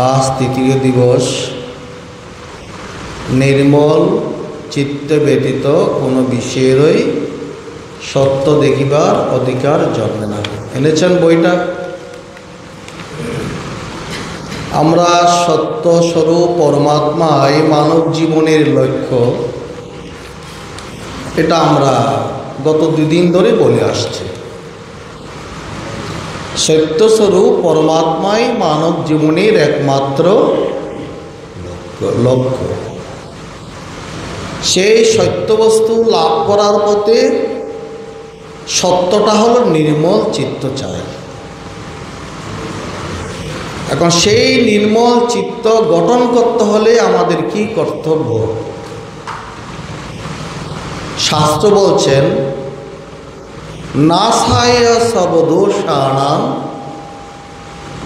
আজ তৃতীয় দিবস। নির্মল চিত্তে ব্যতীত কোনো বিষয়েরই সত্য দেখিবার অধিকার জন্মে না। এনেছেন বইটা? আমরা সত্যস্বরূপ পরমাত্মাই মানব জীবনের লক্ষ্য, এটা আমরা গত দুদিন ধরে বলে আসছি। সত্যস্বরূপ পরমাত্মাই মানব জীবনের একমাত্র লক্ষ্য। সেই সত্যবস্তু লাভ করার পথে সত্যটা হলো নির্মল চিত্ত চাই। এখন সেই নির্মল চিত্ত গঠন করতে হলে আমাদের কি কর্তব্য? শাস্ত্র বলছেন, নাসায় সর্বদোষাণাং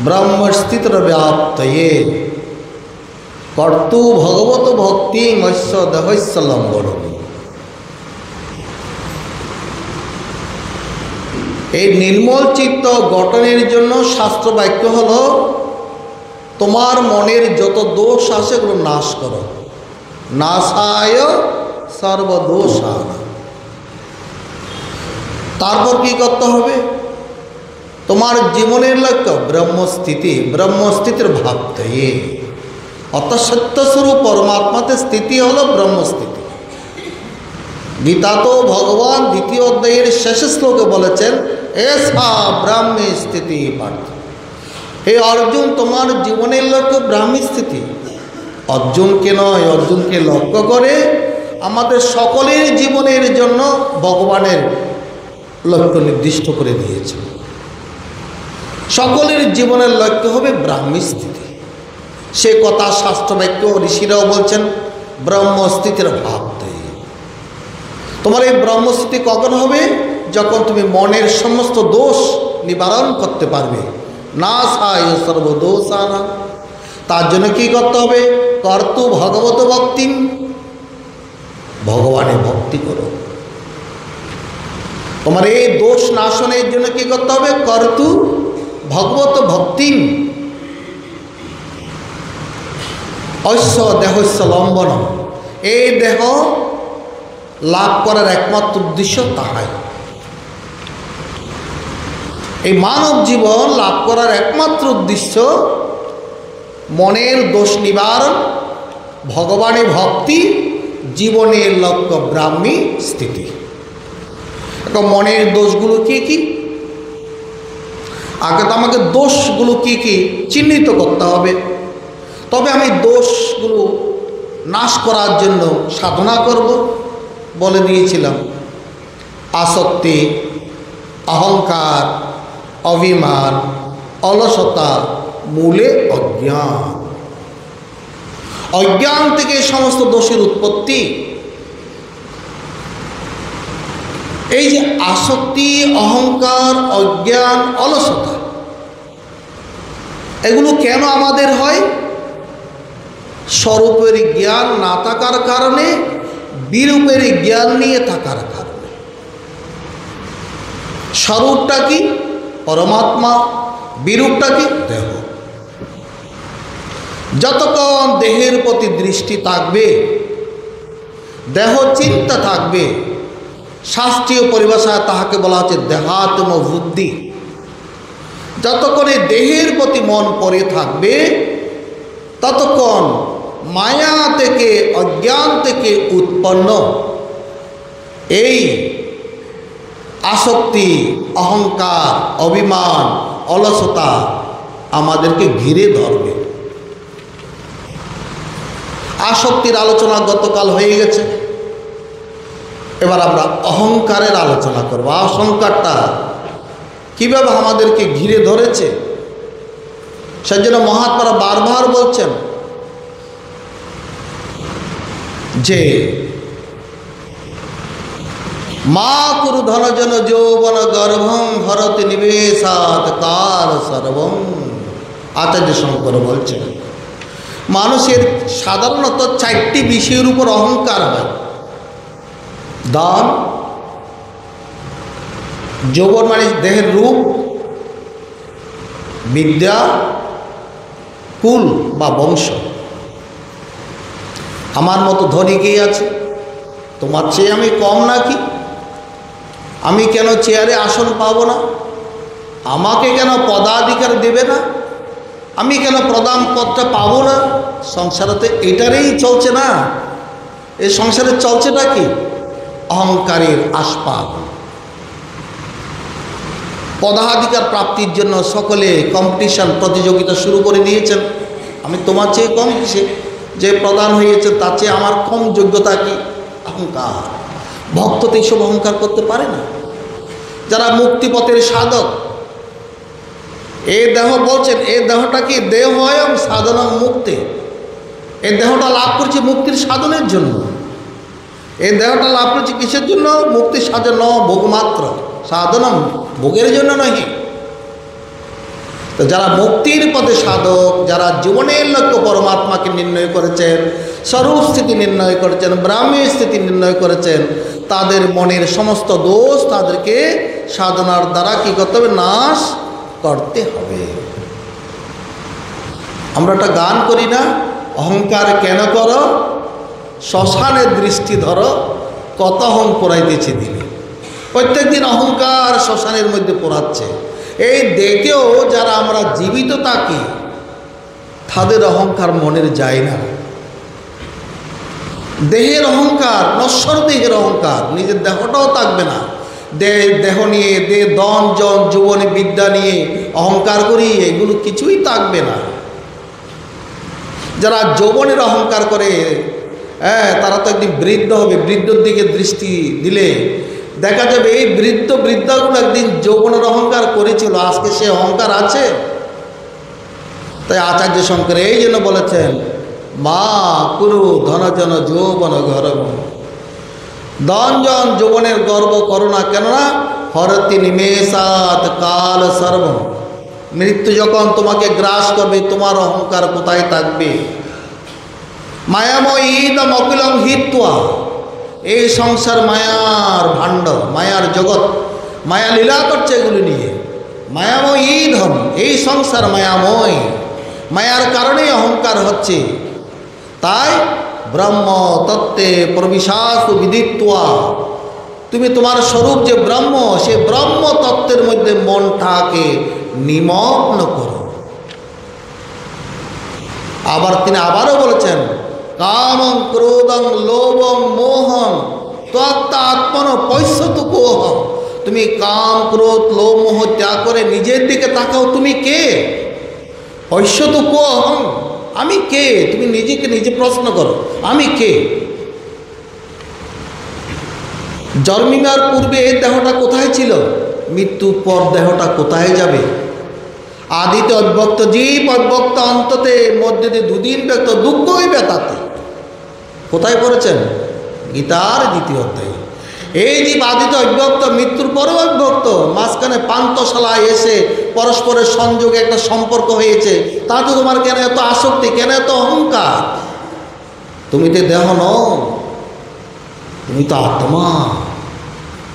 ব্রহ্মস্থিতর ব্যাপ্তয়ে কর্তু ভগবত ভক্তি মৎস্য দেহস্য লম্বরণী। এই নির্মল চিত্ত গঠনের জন্য শাস্ত্র বাক্য হল, তোমার মনের যত দোষ আছে এগুলো নাশ করো। নাশায় সর্বদোষাণাং। তারপর কি করতে হবে? তোমার জীবনের লক্ষ্য ব্রহ্মস্থিতি, ব্রহ্মস্থিতির ভাবতে, অর্থাৎ সত্যস্বরূপ পরমাত্মাতে স্থিতি হলো ব্রহ্মস্থিতি। গীতা তো ভগবান দ্বিতীয় অধ্যায়ের শেষ শ্লোকে বলেছেন, এসা ব্রাহ্মী স্থিতি পার্থ। হে অর্জুন, তোমার জীবনের লক্ষ্য ব্রাহ্মী স্থিতি। অর্জুনকে নয়, অর্জুনকে লক্ষ্য করে আমাদের সকলের জীবনের জন্য ভগবানের লক্ষ্য নির্দিষ্ট করে দিয়েছে। সকলের জীবনের লক্ষ্য হবে ব্রাহ্মী স্থিতি। সে কথা শাস্ত্র বাক্য ঋষিরাও বলছেন, ব্রহ্মস্থিতির ভাবতে। তোমার এই ব্রহ্মস্থিতি কখন হবে? যখন তুমি মনের সমস্ত দোষ নিবারণ করতে পারবে। নাশায় সর্বদোষাণাং। তার জন্য কি করতে হবে? কর্তু ভগবত ভক্তি, ভগবানের ভক্তি করো। তোমার এই দোষ নাশনের জন্য কি করতে হবে? কর্তু ভগবত ভক্তি ঐশ্য দেহস্য লম্বন। এই দেহ লাভ করার একমাত্র উদ্দেশ্য তাহাই। এই মানব জীবন লাভ করার একমাত্র উদ্দেশ্য মনের দোষ নিবারণ, ভগবানের ভক্তি, জীবনের লক্ষ্য ব্রাহ্মী স্থিতি। এখন মনের দোষগুলো কি কি? আগে তো আমাকে দোষগুলো কি কি চিহ্নিত করতে হবে। তবে আমি দোষগুলো নাশ করার জন্য সাধনা করব বলে দিয়েছিলাম। আসক্তি, অহংকার, অভিমান, অলসতা, মূলে অজ্ঞান। অজ্ঞান থেকে সমস্ত দোষের উৎপত্তি। এই যে আসক্তি, অহংকার, অজ্ঞান, অলসতা, এগুলো কেন আমাদের হয়? স্বরূপের জ্ঞান না থাকার কারণে, বিরূপের জ্ঞান নিয়ে থাকার কারণে। স্বরূপটা কি? পরমাত্মা। বিরূপটা কি? দেহ। যতক্ষণ দেহের প্রতি দৃষ্টি থাকবে, দেহ চিন্তা থাকবে, শাস্ত্রীয় পরিভাষায় তাহাকে বলা হচ্ছে দেহাত্ম বুদ্ধি। যতক্ষণে দেহের প্রতি মন পড়ে থাকবে, ততক্ষণ মায়া থেকে, অজ্ঞান থেকে উৎপন্ন এই আসক্তি, অহংকার, অভিমান, অলসতা আমাদেরকে ঘিরে ধরবে। আসক্তির আলোচনা গতকাল হয়ে গেছে। এবার আমরা অহংকারের আলোচনা করব। অহংকারটা কিভাবে আমাদেরকে ঘিরে ধরেছে, সেজন্য মহাত্মারা বারবার বলছেন যে মা কুরু ধনজন যৌবন গর্ভং হরতি নিবেশাত কাল সর্বং। আচার্য শঙ্কর বলছেন, মানুষের সাধারণত 4টি বিষয়ের উপর অহংকার হয়। দান, যৌবন মানে দেহের রূপ, বিদ্যা, কুল বা বংশ। আমার মতো ধনী কে আছে? তোমার চেয়ে আমি কম নাকি? আমি কেন চেয়ারে আসন পাবো না? আমাকে কেন পদাধিকার দেবে না? আমি কেন প্রধান পদটা পাবো না? সংসারেতে এটারই চলছে না। এই সংসারে চলছেটা কি? অহংকারের আসপাদ। পদাধিকার প্রাপ্তির জন্য সকলে কম্পিটিশন, প্রতিযোগিতা শুরু করে দিয়েছেন। আমি তোমার চেয়ে কম কিসে? যে প্রধান হয়েছে তার চেয়ে আমার কম যোগ্যতা কি? অহংকার। ভক্ত তো এইসব অহংকার করতে পারে না। যারা মুক্তিপথের সাধক, এই দেহ বলছেন, এই দেহটা কি দেহয়ং সাধনং মুক্তি। এই দেহটা লাভ করছে মুক্তির সাধনের জন্য। এই দেহটা লাভ করছে কিসের জন্য? মুক্তির সাধন, ভোগমাত্র সাধনম, ভোগের জন্য নয়। তো যারা মুক্তির পথে সাধক, যারা জীবনের লক্ষ্য পরমাত্মাকে নির্ণয় করেছেন, স্বরূপ স্থিতি নির্ণয় করেছেন, ব্রাহ্মী স্থিতি নির্ণয় করেছেন, তাদের মনের সমস্ত দোষ তাদেরকে সাধনার দ্বারা কি করতে হবে? নাশ করতে হবে। আমরা একটা গান করি না, অহংকার কেন করো, শ্মশানে দৃষ্টি ধরো, কত অহং পোড়াইতেছে দিলে। প্রত্যেক দিন অহংকার শ্মশানের মধ্যে পোড়াচ্ছে। এই দেখেও যারা আমরা জীবিত থাকি, তাদের অহংকার মনের যায় না। দেহের অহংকার, নশ্বর দেহের অহংকার, নিজের দেহটাও থাকবে না। দেহ নিয়ে, দন জন যৌবনে বিদ্যা নিয়ে অহংকার করি, এগুলো কিছুই থাকবে না। যারা যৌবনের অহংকার করে, তারা তো একদিন বৃদ্ধ হবে। বৃদ্ধর দিকে দৃষ্টি দিলে দেখা যাবে এই বৃদ্ধাগুলো একদিন যৌবনের অহংকার করেছিল, আজকে সে অহংকার আছে। তাই আচার্য শঙ্কর এই জন্য বলেছেন, মা কুরু ধনজন যৌবন গর্ব। ধনজন যৌবনের গর্ব করো না, কেননা হরতি নিমেষাত কাল সর্ব। মৃত্যু যখন তোমাকে গ্রাস করবে, তোমার অহংকার কোথায় থাকবে? মায়াময় ইদম অকিলং হিত্বা। এই সংসার মায়ার ভাণ্ড, মায়ার জগৎ, মায়া লীলা করছে এগুলি নিয়ে। মায়াময় ইধম, এই সংসার মায়াময়, মায়ার কারণেই অহংকার হচ্ছে। তাই ব্রহ্ম তত্ত্বে প্রবিশ্বাস বিদিত্বা, তুমি তোমার স্বরূপ যে ব্রহ্ম, সে ব্রহ্ম তত্ত্বের মধ্যে মনটাকে নিমগ্ন করো। আবার তিনি আবারও বলেছেন, কামং ক্রোধং লোভং মোহং তত্ত্বাত্মন পৈশ্যতু কোহং। তুমি কাম ক্রোধ লোভ মোহ ত্যাগ করে নিজের দিকে তাকাও, তুমি কে? পৈশ্যতু কোহং, আমি কে? তুমি নিজেকে নিজে প্রশ্ন করো, আমি কে? জন্মিবার পূর্বে এই দেহটা কোথায় ছিল? মৃত্যুর পর দেহটা কোথায় যাবে? আদিতে অব্যক্ত জীব, অব্যক্ত অন্ততে, মধ্যে দিয়ে দুদিন ব্যক্ত, দুঃখই ব্যথাতে। কোথায় পড়েছেন? গীতার দ্বিতীয় অধ্যায়ে। এই জীব আদিতে অব্যক্ত, মৃত্যুর পরেও অব্যক্ত, মাঝখানে পান্তশালায় এসে পরস্পরের সংযোগে একটা সম্পর্ক হয়েছে। তাতে তোমার কেন এত আসক্তি, কেন এত অহংকার? তুমি তো দেহ নও, তুমি তো আত্মা।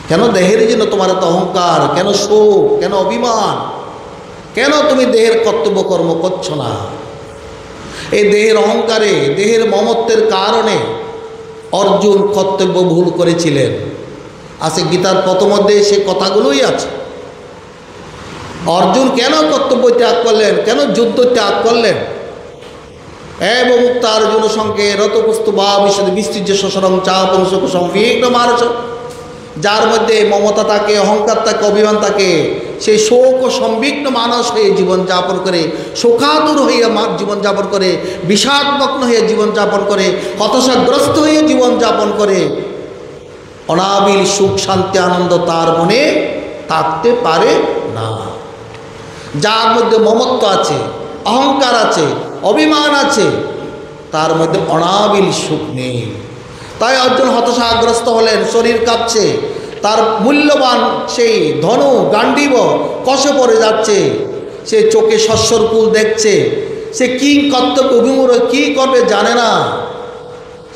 কেন দেহের জন্য তোমার এত অহংকার? কেন শোক? কেন অভিমান? কেন তুমি দেহের কর্তব্য কর্ম করছো না? এই দেহের অহংকারে, দেহের মমত্বের কারণে অর্জুন কর্তব্য ভুল করেছিলেন। আছে গীতার প্রথম অধ্যায়ে সে কথাগুলোই আছে। অর্জুন কেন কর্তব্য ত্যাগ করলেন, কেন যুদ্ধ ত্যাগ করলেন? এবং মুক্তার্জুন সঙ্গে রতপুস্তু বা বিস্তৃত শশরম চাপংশক সংবিঘ্ন মারস। যার মধ্যে মমতা থাকে, অহংকার থাকে, অভিমান থাকে, সেই শোক ও সংবিঘ্ন মানস হয়ে জীবনযাপন করে, শোকাতুর হয়ে জীবনযাপন করে, বিষাদমগ্ন হয়ে জীবনযাপন করে, হতাশাগ্রস্ত হয়ে জীবনযাপন করে। অনাবিল সুখ শান্তি আনন্দ তার মনে থাকতে পারে না। যার মধ্যে মমত্ব আছে, অহংকার আছে, অভিমান আছে, তার মধ্যে অনাবিল সুখ নেই। তাই অর্জুন হতাশাগ্রস্ত হলেন, শরীর কাঁপছে, তার মূল্যবান সেই ধনু গান্ডীব কষে পড়ে যাচ্ছে, সে চোখে শস্যর কুল দেখছে, সে কি কর্তব্য অভিমুখ কি করবে জানে না,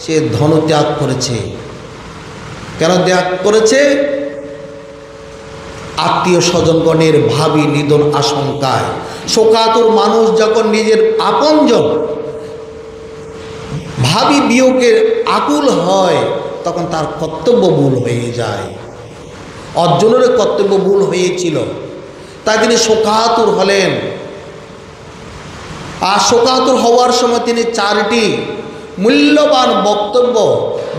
সে ধনু ত্যাগ করেছে। কেন ত্যাগ করেছে? আত্মীয় স্বজনগণের ভাবি নিধন আশঙ্কায় শোকাতুর মানুষ যখন নিজের আপনজন ভাবি বিয়োগের আকুল হয়, তখন তার কর্তব্য ভুল হয়ে যায়। অর্জুনের কর্তব্য ভুল হয়েছিল, তাই তিনি শোকাতুর হলেন। আর শোকাতুর হওয়ার সময় তিনি 4টি মূল্যবান বক্তব্য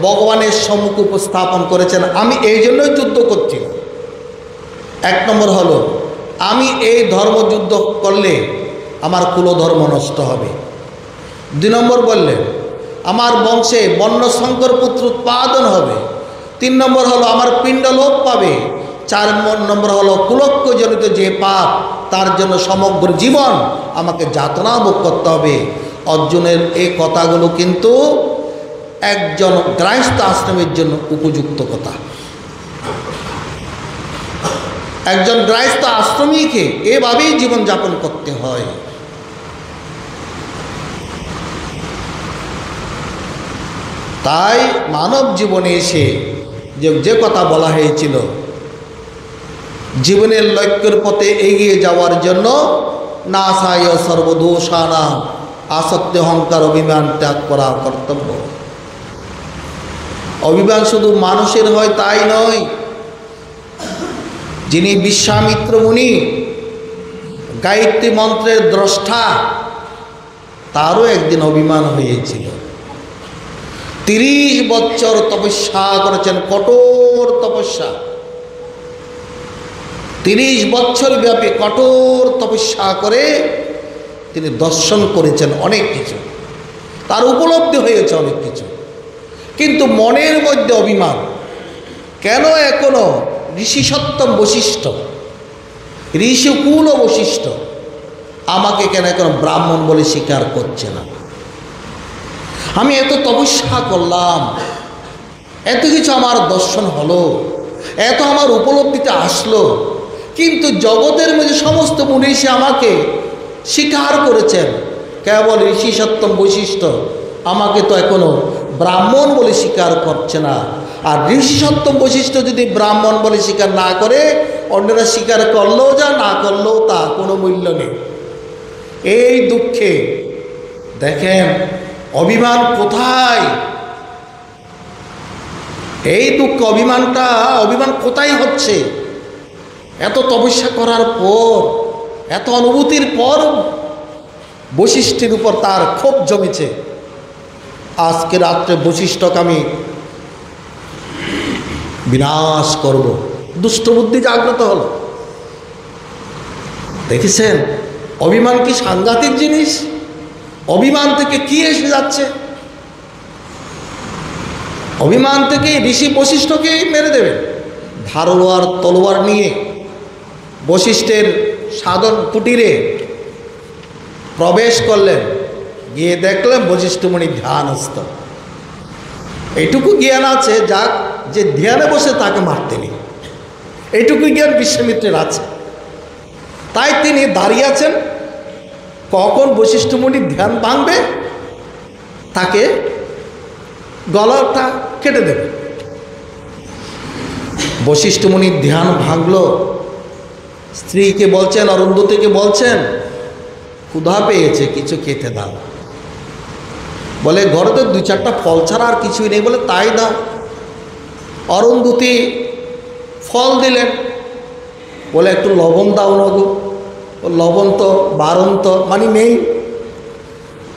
ভগবানের সম্মুখে উপস্থাপন করেছেন। আমি এই জন্যই যুদ্ধ করছি। 1 নম্বর হলো, আমি এই ধর্মযুদ্ধ করলে আমার কুলধর্ম নষ্ট হবে। 2 নম্বর বললেন, আমার বংশে বন্য শঙ্কর পুত্র উৎপাদন হবে। 3 নম্বর হলো, আমার পিণ্ড লোপ পাবে। 4 নম্বর হলো, কুলক্ষজনিত যে পাপ, তার জন্য সমগ্র জীবন আমাকে যাতনা ভোগ করতে হবে। অর্জুনের এই কথাগুলো কিন্তু একজন গৃহস্থ আশ্রমের জন্য উপযুক্ত কথা। একজন গৃহস্থ আশ্রমীকে এভাবেই জীবনযাপন করতে হয়। তাই মানব জীবনে এসে যে কথা বলা হয়েছিল, জীবনের লক্ষ্যের পথে এগিয়ে যাওয়ার জন্য নাশায় সর্বদোষানা আসক্তি অহংকার অভিমান ত্যাগ করা কর্তব্য। অভিমান শুধু মানুষের হয় তাই নয়, যিনি বিশ্বামিত্র মুনি গায়ত্রী মন্ত্রের দ্রষ্টা, তারও একদিন অভিমান হয়েছিল। 30 বছর তপস্যা করেছেন, কঠোর তপস্যা। 30 বছর ব্যাপী কঠোর তপস্যা করে তিনি দর্শন করেছেন অনেক কিছু, তার উপলব্ধি হয়েছে অনেক কিছু, কিন্তু মনের মধ্যে অভিমান। কেন এখনো ঋষি সত্যম বশিষ্ঠ, ঋষিকুল বশিষ্ঠ আমাকে কেন এখনো ব্রাহ্মণ বলে স্বীকার করছে না? আমি এত তপস্যা করলাম, এত কিছু আমার দর্শন হলো, এত আমার উপলব্ধিতে আসলো, কিন্তু জগতের মধ্যে সমস্ত মনীষী আমাকে স্বীকার করেছেন, কেবল ঋষি সত্যম বৈশিষ্ট্য আমাকে তো এখনো ব্রাহ্মণ বলে স্বীকার করছে না। আর ঋষি সত্যম বৈশিষ্ট্য যদি ব্রাহ্মণ বলে স্বীকার না করে, অন্যরা স্বীকার করলেও যা, না করলেও তা, কোনো মূল্য নেই। এই দুঃখে দেখেন অভিমান কোথায়, এই দুঃখ অভিমান কোথায় হচ্ছে? এত তপস্যা করার পর, এত অনুভূতির পর বশিষ্ঠের উপর তার ক্ষোভ জমেছে। আজকে রাত্রে বশিষ্ঠকে আমি বিনাশ করব, দুষ্টবুদ্ধি জাগ্রত হলো। দেখেছেন অভিমান কি সাংঘাতিক জিনিস? অভিমান থেকে কি এসে যাচ্ছে? অভিমান থেকে ঋষি বশিষ্ঠকে মেরে দেবে। ধারোয়ার তলোয়ার নিয়ে বশিষ্ঠের সাধন কুটিরে প্রবেশ করলেন, গিয়ে দেখলেন বশিষ্ঠমণি ধ্যানস্থ। এইটুকু জ্ঞান আছে যাক, যে ধ্যানে বসে তাকে মারতে নেই, এইটুকু জ্ঞান বিশ্বামিত্রের আছে। তাই তিনি দাঁড়িয়ে আছেন, কখন বশিষ্ঠমণির ধ্যান ভাঙবে তাকে গলাটা কেটে দেবে। বশিষ্ঠমণির ধ্যান ভাঙল, স্ত্রীকে বলছেন, অরুন্ধতীকে বলছেন, ক্ষুধা পেয়েছে, কিছু খেতে দাও। বলে ঘরে তো 2-4টা ফল ছাড়া আর কিছুই নেই, বলে তাই দাও। অরুন্ধতী ফল দিলেন, বলে একটু লবণ দাও না গো। লবণ তো বারন্ত মানে নেই,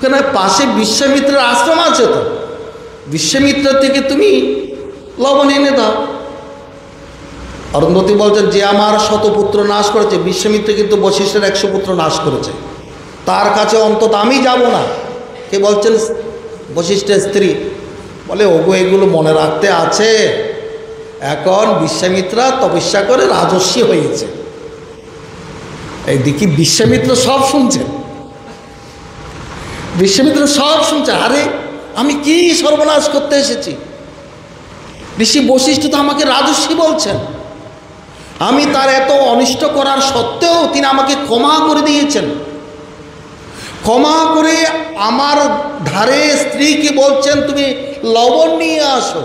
কেন পাশে বিশ্বামিত্রের আশ্রম আছে, তো বিশ্বামিত্র থেকে তুমি লবণ এনে দাও। অরুন্ধতী বলছেন, যে আমার 100 পুত্র নাশ করেছে, বিশ্বামিত্র কিন্তু বশিষ্ঠের 100 পুত্র নাশ করেছে, তার কাছে অন্তত আমি যাব না। কে বলছেন? বশিষ্ঠের স্ত্রী। বলে ওগো, এগুলো মনে রাখতে আছে, এখন বিশ্বামিত্রা তপস্যা করে রাজস্বী হয়েছে। এইদিকে বিশ্বামিত্র সব শুনছেন, বিশ্বামিত্র সব শুনছে। আরে আমি কি সর্বনাশ করতে এসেছি? ঋষি বশিষ্ঠ তো আমাকে রাজস্বী বলছেন, আমি তার এত অনিষ্ট করার সত্ত্বেও তিনি আমাকে ক্ষমা করে দিয়েছেন। ক্ষমা করে আমার ধারে স্ত্রীকে বলছেন তুমি লবণ নিয়ে আসো।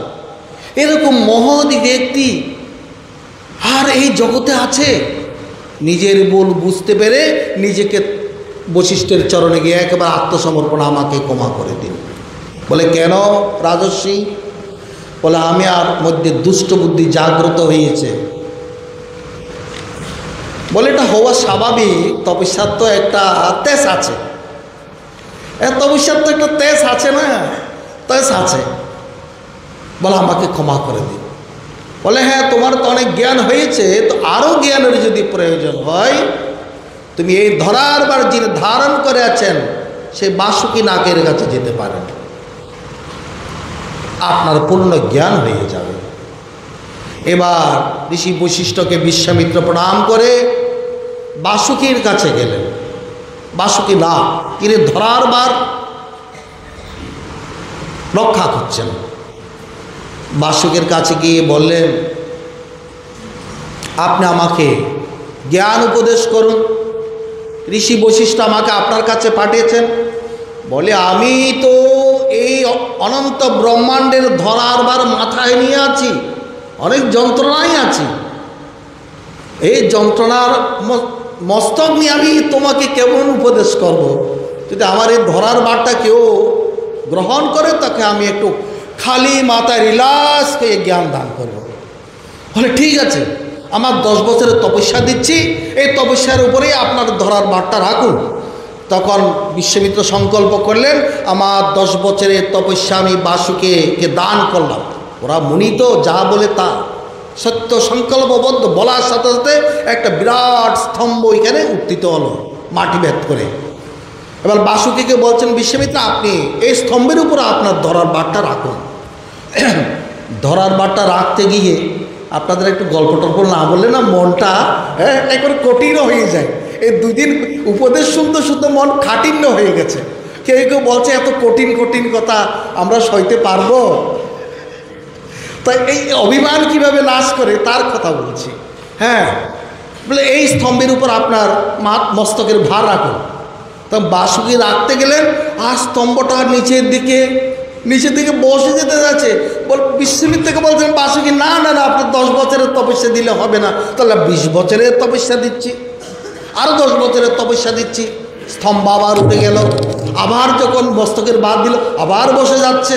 এরকম মহৎ ব্যক্তি আর এই জগতে আছে, নিজের ভুল বুঝতে পেরে নিজেকে বশিষ্ঠের চরণে গিয়ে একেবারে আত্মসমর্পণ, আমাকে ক্ষমা করে দিন। বলে কেন রাজর্ষি? বলে আমি আর মধ্যে দুষ্ট বুদ্ধি জাগ্রত হয়েছে। বলে এটা হওয়া স্বাভাবিক, তপস্যার তো একটা তেজ আছে, তপস্যার তো একটা তেজ আছে না, তেজ আছে। বলে আমাকে ক্ষমা করে দিন। বলে হ্যাঁ, তোমার তো অনেক জ্ঞান হয়েছে, তো আরও জ্ঞানের যদি প্রয়োজন হয়, তুমি এই ধরার বার যিনি ধারণ করে আছেন সেই বাসুকি নাগের কাছে যেতে পারেন, আপনার পূর্ণ জ্ঞান হয়ে যাবে। এবার ঋষি বশিষ্ঠকে বিশ্বামিত্র প্রণাম করে বাসুকির কাছে গেলেন। বাসুকি না, তিনি ধরার বার রক্ষা করছেন। বাসুকের কাছে গিয়ে বললেন, আপনি আমাকে জ্ঞান উপদেশ করুন, ঋষি বশিষ্ঠ আমাকে আপনার কাছে পাঠিয়েছেন। বলে আমি তো এই অনন্ত ব্রহ্মাণ্ডের ধরার বার মাথায় নিয়ে আছি, অনেক যন্ত্রণায় আছি, এই যন্ত্রণার মস্তক নিয়ে আমি তোমাকে কেমন উপদেশ করব? যদি আমার এই ধরার বারটা কেউ গ্রহণ করে, তাকে আমি একটু খালি মাথায় রিল্যাক্স হয়ে জ্ঞান দান করব। বলে ঠিক আছে, আমার 10 বছরের তপস্যা দিচ্ছি, এই তপস্যার উপরেই আপনার ধরার বারটা রাখুন। তখন বিশ্বামিত্র সংকল্প করলেন, আমার 10 বছরের তপস্যা আমি বাসুকে দান করলাম। ওরা মুনি তো যা বলে তা, সত্য সংকল্পবদ্ধ বলার সাথে সাথে একটা বিরাট স্তম্ভ এখানে উত্থিত হলো মাটি ভেদ করে। এবার বাসুকিকে বলছেন, বিশ্বামিত্র আপনি এই স্তম্ভের উপর আপনার ধরার বারটা রাখুন। ধরার বারটা রাখতে গিয়ে আপনাদের একটু গল্প টল্প না বললে না মনটা একবার কঠিন হয়ে যায়। এই 2 দিন উপদেশ শুনতে শুনতে মন কাঠিন্য হয়ে গেছে। কেউ কেউ বলছে এত কঠিন কঠিন কথা আমরা সইতে পারবো? তাই এই অভিমান কিভাবে নাশ করে তার কথা বলছি। হ্যাঁ, বলে এই স্তম্ভের উপর আপনার মস্তকের ভার রাখুন। তা বাসুকি রাখতে গেলেন, আর স্তম্ভটা নিচের দিকে বসে যেতে যাচ্ছে। বল বিশ্বামিত্রকে বলছেন বাসুকি, না না না, আপনি 10 বছরের তপস্যা দিলে হবে না, তাহলে 20 বছরের তপস্যা দিচ্ছি, আরও 10 বছরের তপস্যা দিচ্ছি। স্তম্ভ আবার উঠে গেল, আবার যখন মস্তকের বাদ দিল আবার বসে যাচ্ছে।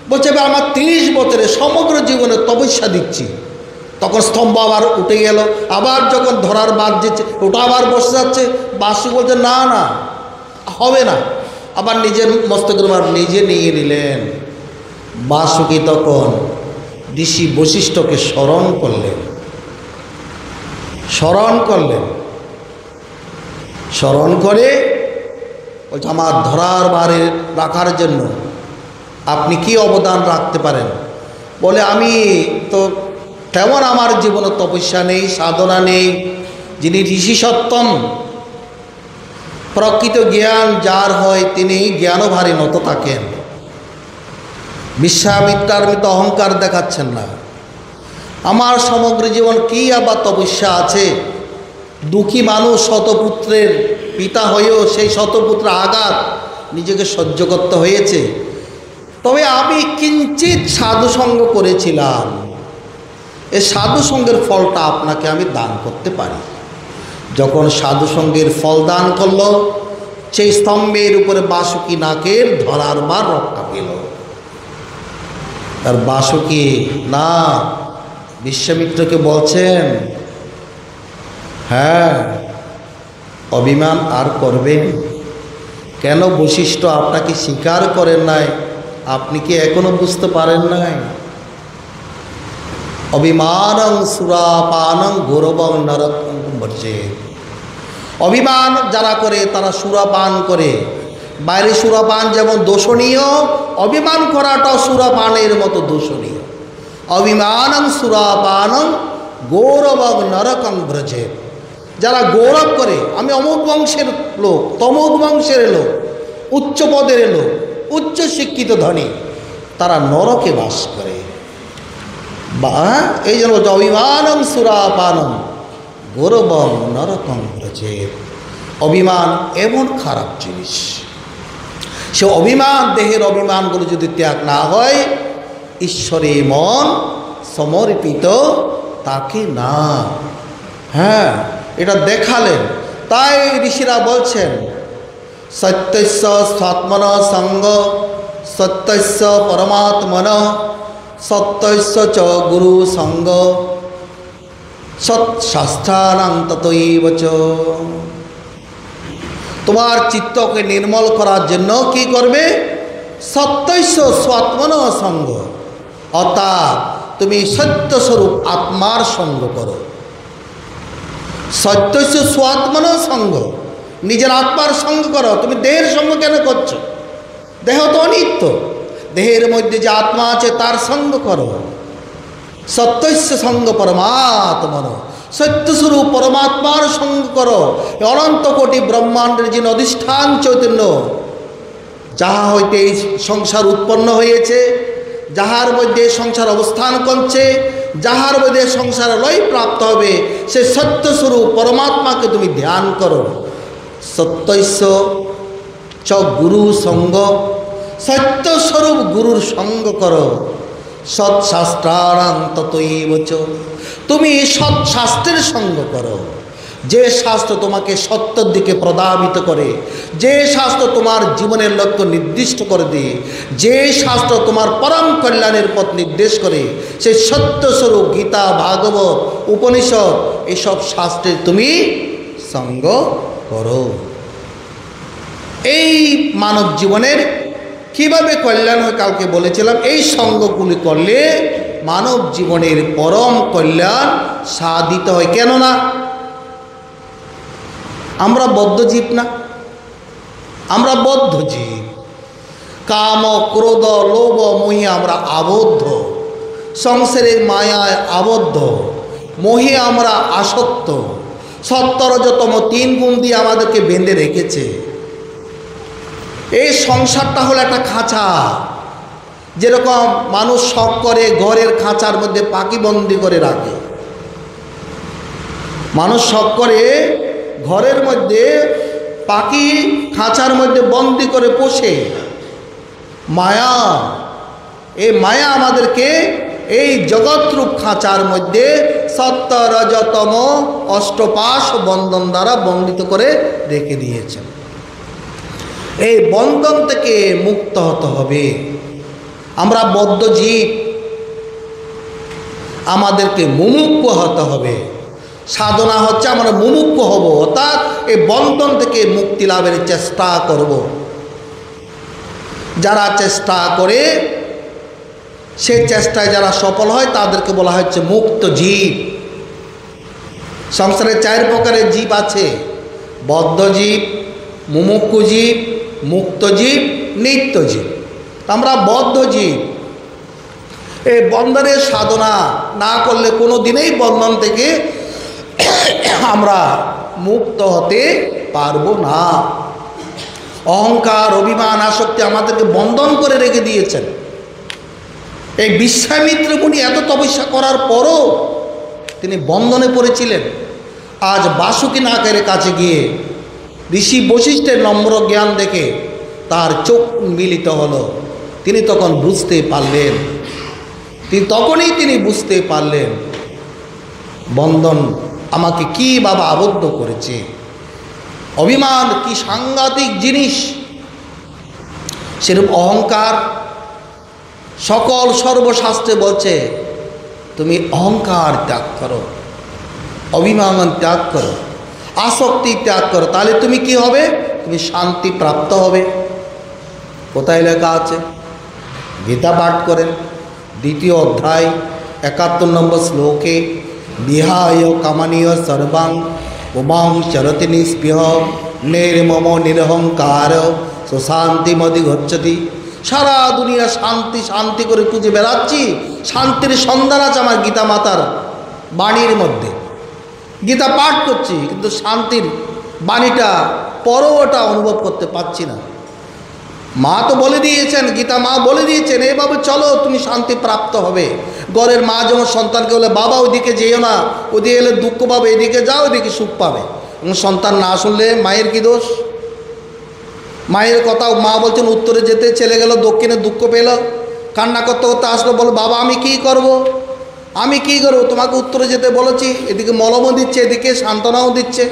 বলছে আমার 30 বছরে সমগ্র জীবনে তপস্যা দিচ্ছি। তখন স্তম্ভ আবার উঠে গেল, আবার যখন ধরার বাদ দিচ্ছে ওটা আবার বসে যাচ্ছে। বাসুকি বলছে না না, হবে না, আবার নিজের মস্তকের ভার নিজে নিয়ে নিলেন। বাসুকি তখন ঋষি বশিষ্ঠকে স্মরণ করলেন। স্মরণ করে বলছে আমার ধরার ভারে রাখার জন্য আপনি কি অবদান রাখতে পারেন? বলে আমি তো তেমন আমার জীবনে তপস্যা নেই, সাধনা নেই। যিনি ঋষি সত্তম, প্রকৃত জ্ঞান যার হয় তিনি জ্ঞানভারে নত থাকেন। বিশ্বামিত্রার মতো অহংকার দেখাচ্ছেন না। আমার সমগ্র জীবন কি আবার তপস্যা আছে? দুঃখী মানুষ, শতপুত্রের পিতা হয়েও সেই শতপুত্র আঘাত নিজেকে সহ্য করতে হয়েছে। তবে আমি কিঞ্চিত সাধুসঙ্গ করেছিলাম, এই সাধুসঙ্গের ফলটা আপনাকে আমি দান করতে পারি। যখন সাধুসঙ্গের ফল দান করল, সেই স্তম্ভের উপরে বাসুকি নাকের ধরার বার রক্ষা পেল। আর বাসুকি না, বিশ্বামিত্রকে বলছেন, হ্যাঁ অভিমান আর করবেন কেন? বশিষ্ঠ আপনাকে স্বীকার করেন নাই, আপনি কি এখনো বুঝতে পারেন নাই? অভিমানং সুরাপানং গৌরবং নরকং বর্জে। অভিমান যারা করে তারা সুরাপান করে। বাইরে সুরাপান যেমন দোষণীয়, অভিমান করাটাও সুরাপানের মতো দোষণীয়। অভিমানং সুরাপানং গৌরবং নরকং ব্রজে। যারা গৌরব করে আমি অমুক বংশের লোক, তমুক বংশের লোক, উচ্চ পদের লোক, উচ্চ শিক্ষিত ধনী, তারা নরকে বাস করে। বা এই জন্য অভিমানং সুরাপানং গৌরবং নরকং ব্রজে। অভিমান এমন খারাপ জিনিস, সে অভিমান, দেহের অভিমানগুলো যদি ত্যাগ না হয়, ঈশ্বরে মন সমর্পিত তাকে না। হ্যাঁ, এটা দেখালেন। তাই ঋষিরা বলছেন সত্যস্য স্বাত্মন সঙ্গ, সত্যস্য পরমাত্মন, সত্যস্য চ গুরু সঙ্গ, সৎশাস্ত্রাণাং ততৈব চ। তোমার চিত্তকে নির্মল করার জন্য কি করবে? সত্যস্য স্বাত্মন সঙ্গ, অর্থাৎ তুমি সত্যস্বরূপ আত্মার সঙ্গ করো। সত্যস্য স্বাত্মন সঙ্গ, নিজের আত্মার সঙ্গ করো। তুমি দেহের সঙ্গ কেন করছো? দেহ তো অনিত্য, দেহের মধ্যে যে আত্মা আছে তার সঙ্গ করো। সত্যস্য সঙ্গ পরমাত্মন, সত্যস্বরূপ পরমাত্মার সঙ্গ করো। অনন্ত কোটি ব্রহ্মাণ্ডের যিনি অধিষ্ঠান চৈতন্য, যাহা হইতে এই সংসার উৎপন্ন হয়েছে, যাহার মধ্যে সংসার অবস্থান করছে, যাহার মধ্যে সংসার লয় প্রাপ্ত হবে, সে সত্যস্বরূপ পরমাত্মাকে তুমি ধ্যান করো। সত্যস্য চ গুরু সঙ্গ, সত্যস্বরূপ গুরুর সঙ্গ করো। সৎশাস্ত্রাণাং ততৈব চ, তুমি সৎশাস্ত্রের সঙ্গ করো। যে শাস্ত্র তোমাকে সত্যের দিকে প্রদাবিত করে, যে শাস্ত্র তোমার জীবনের লক্ষ্য নির্দিষ্ট করে দিয়ে, যে শাস্ত্র তোমার পরম কল্যাণের পথ নির্দেশ করে, সেই সত্যস্বরূপ গীতা, ভাগবত, উপনিষদ, এসব শাস্ত্রের তুমি সঙ্গ করো। এই মানব জীবনের কিভাবে কল্যাণ হয় কালকে বলেছিলাম। এই সঙ্গগুলি করলে মানব জীবনের পরম কল্যাণ সাধিত হয়। কেননা আমরা বদ্ধজীব না, আমরা বদ্ধজীব। কাম, ক্রোধ, লোভ, মোহে আমরা আবদ্ধ, সংসারের মায়ায় আবদ্ধ, মোহে আমরা আসক্ত। সত্তরজতম 3 গুণ দিয়ে আমাদেরকে বেঁধে রেখেছে। এই সংসারটা হলো একটা খাঁচা। যেরকম মানুষ শখ করে ঘরের খাঁচার মধ্যে পাখি বন্দি করে রাখে, মানুষ শখ করে ঘরের মধ্যে পাখি খাঁচার মধ্যে বন্দি করে পোষে। মায়া, এই মায়া আমাদেরকে এই জগৎরূপ খাঁচার মধ্যে সত্য রজতম অষ্টপাশ বন্ধন দ্বারা বন্দিত করে রেখে দিয়েছেন। এই বন্ধন থেকে মুক্ত হতে হবে। আমরা বদ্ধজীব, আমাদেরকে মুমুক্ষু হতে হবে। সাধনা হচ্ছে আমরা মুমুক্ষু হব, অর্থাৎ এই বন্ধন থেকে মুক্তি লাভের চেষ্টা করব। যারা চেষ্টা করে, সে চেষ্টায় যারা সফল হয় তাদেরকে বলা হচ্ছে মুক্ত জীব। সংসারে 4 প্রকারের জীব আছে: বদ্ধজীব, মুমুক্ষু জীব, মুক্ত জীব, নিত্য জীব। আমরা বদ্ধজীব। এই বন্ধনের সাধনা না করলে কোনো দিনেই বন্ধন থেকে আমরা মুক্ত হতে পারবো না। অহংকার, অভিমান, আসক্তি আমাদেরকে বন্ধন করে রেখে দিয়েছেন। এই বিশ্বামিত্র মুনি এত তপস্যা করার পরও তিনি বন্ধনে পড়েছিলেন। আজ বাসুকি নাগের কাছে গিয়ে ঋষি বশিষ্ঠের নম্র জ্ঞান দেখে তার চোখ মিলিত হলো। তিনি তখন বুঝতে পারলেন, তখনই তিনি বুঝতে পারলেন বন্ধন আমাকে কি বাবা আবদ্ধ করেছে। অভিমান কি সাংঘাতিক জিনিস। সেরূপ অহংকার, সকল সর্বশাস্ত্রে বলছে তুমি অহংকার ত্যাগ করো, অভিমান ত্যাগ করো, আসক্তি ত্যাগ করো, তাহলে তুমি কি হবে? তুমি শান্তি প্রাপ্ত হবে। কোথায় লেখা আছে? গীতা পাঠ করেন 2য় অধ্যায় 71 নম্বর শ্লোকে, বিহায় কামানীয় সর্বাং উমাং চরতি নিষ্পৃহ নির্মম নিরহংকার সুশান্তিমধি গচ্ছতি। সারা দুনিয়া শান্তি শান্তি করে খুঁজে বেড়াচ্ছি, শান্তির সন্ধান আছে আমার গীতা মাতার বাণীর মধ্যে। গীতা পাঠ করছি কিন্তু শান্তির বাণীটা পরোটা অনুভব করতে পারছি না। মা তো বলে দিয়েছেন, গীতা মা বলে দিয়েছেন এভাবে চলো তুমি শান্তি প্রাপ্ত হবে। ঘরের মা যেমন সন্তানকে বলে বাবা ওইদিকে যেও না, ওদিকে এলে দুঃখ পাবে, এদিকে যাও ওইদিকে সুখ পাবে। এবং সন্তান না শুনলে মায়ের কি দোষ? মায়ের কথা মা বলছেন উত্তরে যেতে, ছেলে গেল দক্ষিণে, দুঃখ পেল, কান্না করতে করতে আসলো, বলো বাবা আমি কি করব? আমি কী করবো? তোমাকে উত্তরে যেতে বলেছি, এদিকে মলমও দিচ্ছে, এদিকে সান্ত্বনাও দিচ্ছে।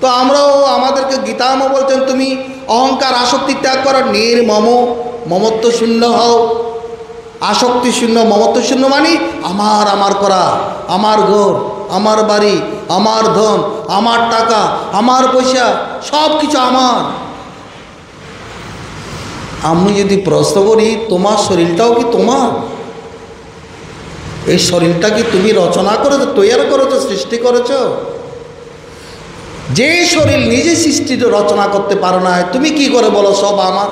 তো আমরাও, আমাদেরকে গীতামও বলছেন তুমি অহংকার আসক্তি ত্যাগ করো, নির্মম মমত্ব শূন্য হও। আসক্তি শূন্য, মমত্ব শূন্য মানে আমার আমার করা, আমার ঘর, আমার বাড়ি, আমার ধন, আমার টাকা, আমার পয়সা, সব কিছু আমার। আমি যদি প্রশ্ন করি তোমার শরীরটাও কি তোমার? এই শরীরটা কি তুমি রচনা করেছো, তৈরি করেছো, সৃষ্টি করেছো? যে শরীর নিজে সৃষ্টি রচনা করতে পারো না, তুমি কি করে বলো সব আমার?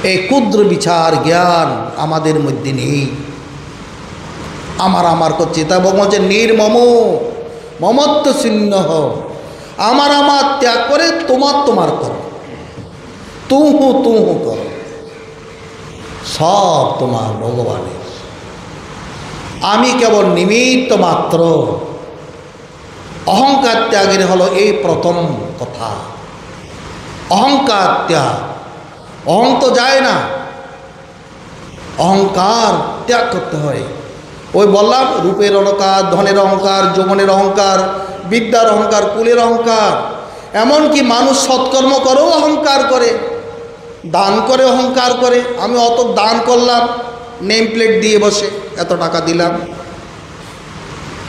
এই ক্ষুদ্র বিচার জ্ঞান আমাদের মধ্যে নেই। আমার আমার করছে, তা বলছে নির্মম মমত্ব শূন্য হও। আমার আমার ত্যাগ করে তোমার তোমার করো, তুহু তুহু করো, সব তোমার ভগবানের। আমি কেবল নিমিত্ত মাত্র। অহংকার ত্যাগের হলো এই প্রথম কথা, অহংকার ত্যাগ। অহং তো যায় না, অহংকার ত্যাগ করতে হয়। ওই বললাম, রূপের অহংকার, ধনের অহংকার, যৌবনের অহংকার, বিদ্যার অহংকার, কুলের অহংকার। এমনকি মানুষ সৎকর্ম করেও অহংকার করে, দান করে অহংকার করে। আমি অত দান করলাম, নেম প্লেট দিয়ে বসে, এত টাকা দিলাম,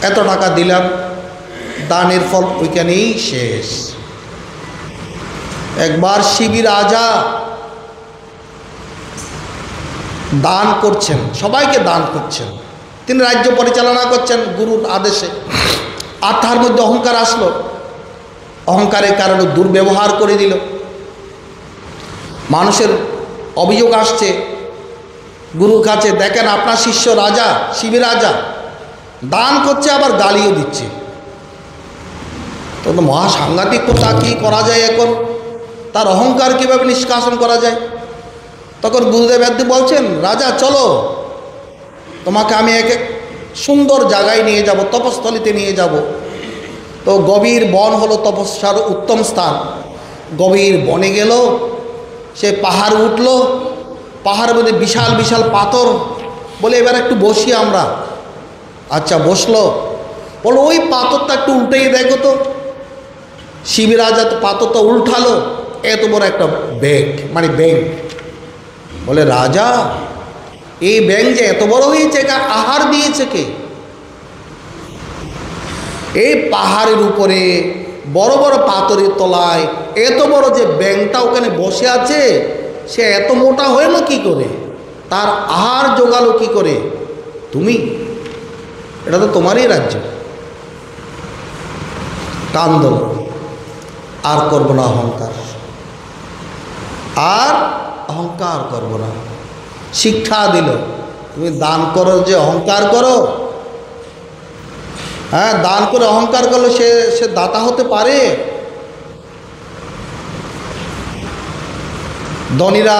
এত টাকা দিলাম, দানের ফল ওইখানেই শেষ। একবার শিবির রাজা দান করছেন, সবাইকে দান করছেন, তিনি রাজ্য পরিচালনা করছেন গুরুর আদেশে। আর তার মধ্যে অহংকার আসলো, অহংকারের কারণে দুর্ব্যবহার করে দিল। মানুষের অভিযোগ আসছে গুরুর কাছে, দেখেন আপনার শিষ্য রাজা, শিবির রাজা দান করছে, আবার গালিও দিচ্ছে। তো মহা সাংঘাতিক কথা, কী করা যায় এখন? তার অহংকার কীভাবে নিষ্কাশন করা যায়? তখন গুরুদেব একদিন বলছেন, রাজা চলো, তোমাকে আমি এক সুন্দর জায়গায় নিয়ে যাব, তপস্থলিতে নিয়ে যাব। তো গভীর বন হলো তপস্যার উত্তম স্থান। গভীর বনে গেল, সে পাহাড় উঠল, পাহাড়ের মধ্যে বিশাল বিশাল পাথর। বলে এবার একটু বসি আমরা। আচ্ছা বসলো। বলো ওই পাথরটা একটু উল্টেই দেখো তো। শিবির রাজা তো পাথরটা উল্টালো, এত বড় একটা ব্যাগ, মানে ব্যাগ। বলে রাজা, এই ব্যাঙ যে এত বড় হয়েছে, আহার দিয়েছে কে? এই পাহাড়ের উপরে বড় বড় পাথরের তলায় এত বড় যে ব্যাঙটা ওখানে বসে আছে, সে এত মোটা হয়ে না কি করে? তার আহার জোগালো কি করে? তুমি, এটা তো তোমারই রাজ্য। টান দিল, আর করবো না অহংকার, আর অহংকার করবো না। শিক্ষা দিল, তুমি দান করো যে অহংকার করো, হ্যাঁ দান করে অহংকার করলে সে দাতা হতে পারে। ধনীরা